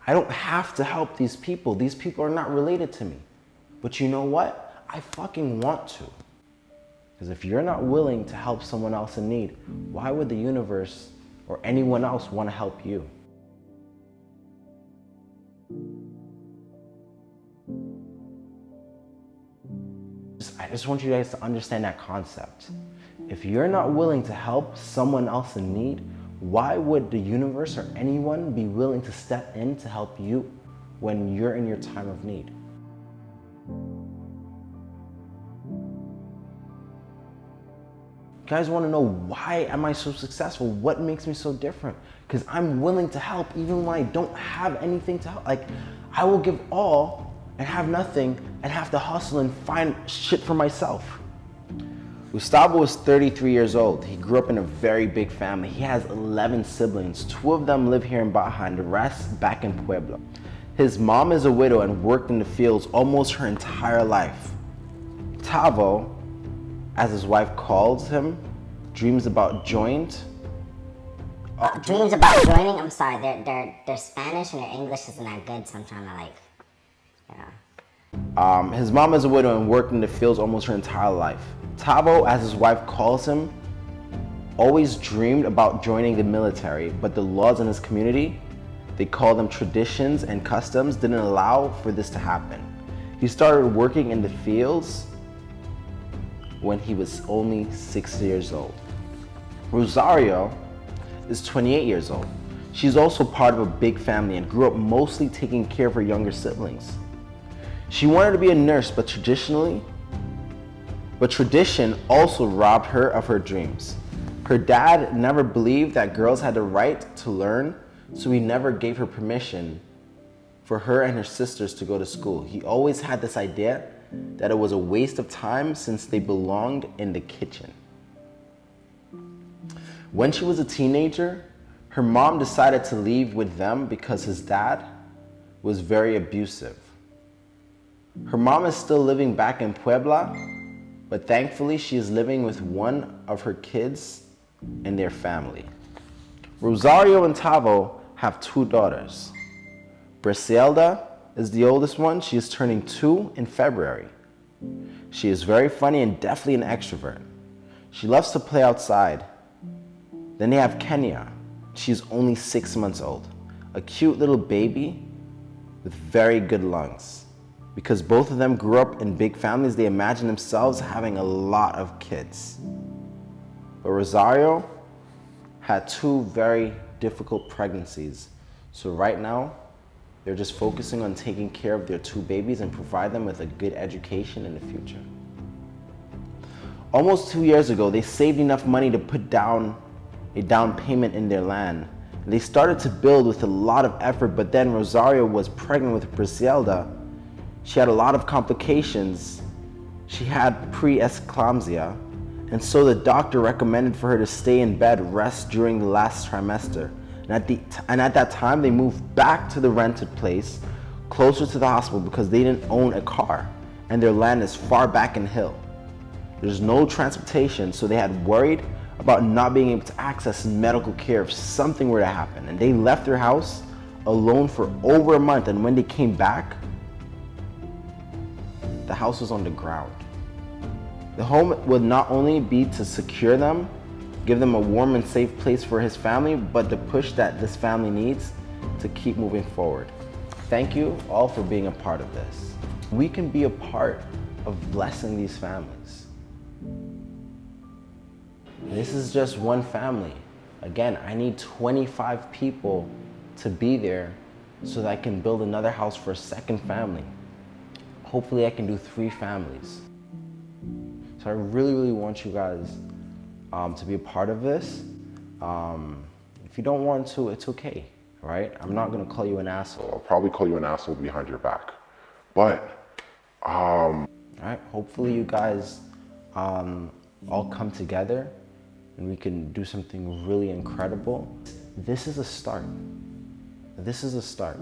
I don't have to help these people. These people are not related to me. But you know what? I fucking want to. Because if you're not willing to help someone else in need, why would the universe or anyone else want to help you? I just want you guys to understand that concept. If you're not willing to help someone else in need, why would the universe or anyone be willing to step in to help you when you're in your time of need? You guys want to know, why am I so successful? What makes me so different? Because I'm willing to help even when I don't have anything to help. Like, I will give all and have nothing and have to hustle and find shit for myself. Gustavo is 33 years old. He grew up in a very big family. He has 11 siblings. 2 of them live here in Baja and the rest back in Puebla. His mom is a widow and worked in the fields almost her entire life. Tavo, as his wife calls him, dreams about joint. Dreams about joining? I'm sorry, they're Spanish and their English isn't that good, so I'm trying to His mom is a widow and worked in the fields almost her entire life. Tavo, as his wife calls him, always dreamed about joining the military, but the laws in his community, they call them traditions and customs, didn't allow for this to happen. He started working in the fields when he was only 6 years old. Rosario is 28 years old. She's also part of a big family and grew up mostly taking care of her younger siblings. She wanted to be a nurse, but tradition also robbed her of her dreams. Her dad never believed that girls had the right to learn, so he never gave her permission for her and her sisters to go to school. He always had this idea that it was a waste of time since they belonged in the kitchen. When she was a teenager, her mom decided to leave with them because his dad was very abusive. Her mom is still living back in Puebla, but thankfully she is living with one of her kids and their family. Rosario and Tavo have 2 daughters. Briselda is the oldest one. She is turning 2 in February. She is very funny and definitely an extrovert. She loves to play outside. Then they have Kenya. She's only 6 months old. A cute little baby with very good lungs. Because both of them grew up in big families, they imagine themselves having a lot of kids. But Rosario had 2 very difficult pregnancies. So right now, they're just focusing on taking care of their 2 babies and provide them with a good education in the future. Almost 2 years ago, they saved enough money to put down a down payment in their land. And they started to build with a lot of effort, but then Rosario was pregnant with Briselda. She had a lot of complications. She had pre-eclampsia, and so the doctor recommended for her to stay in bed, rest during the last trimester. And at that time, they moved back to the rented place, closer to the hospital because they didn't own a car, and their land is far back in hill. There's no transportation, so they had worried about not being able to access medical care if something were to happen. And they left their house alone for over a month, and when they came back, the house was on the ground. The home would not only be to secure them, give them a warm and safe place for his family, but the push that this family needs to keep moving forward. Thank you all for being a part of this. We can be a part of blessing these families. This is just one family. Again, I need 25 people to be there so that I can build another house for a second family. Hopefully I can do 3 families. So I really, really want you guys to be a part of this. If you don't want to, it's okay, all right? I'm not gonna call you an asshole. I'll probably call you an asshole behind your back, but all right, hopefully you guys all come together and we can do something really incredible. This is a start. This is a start.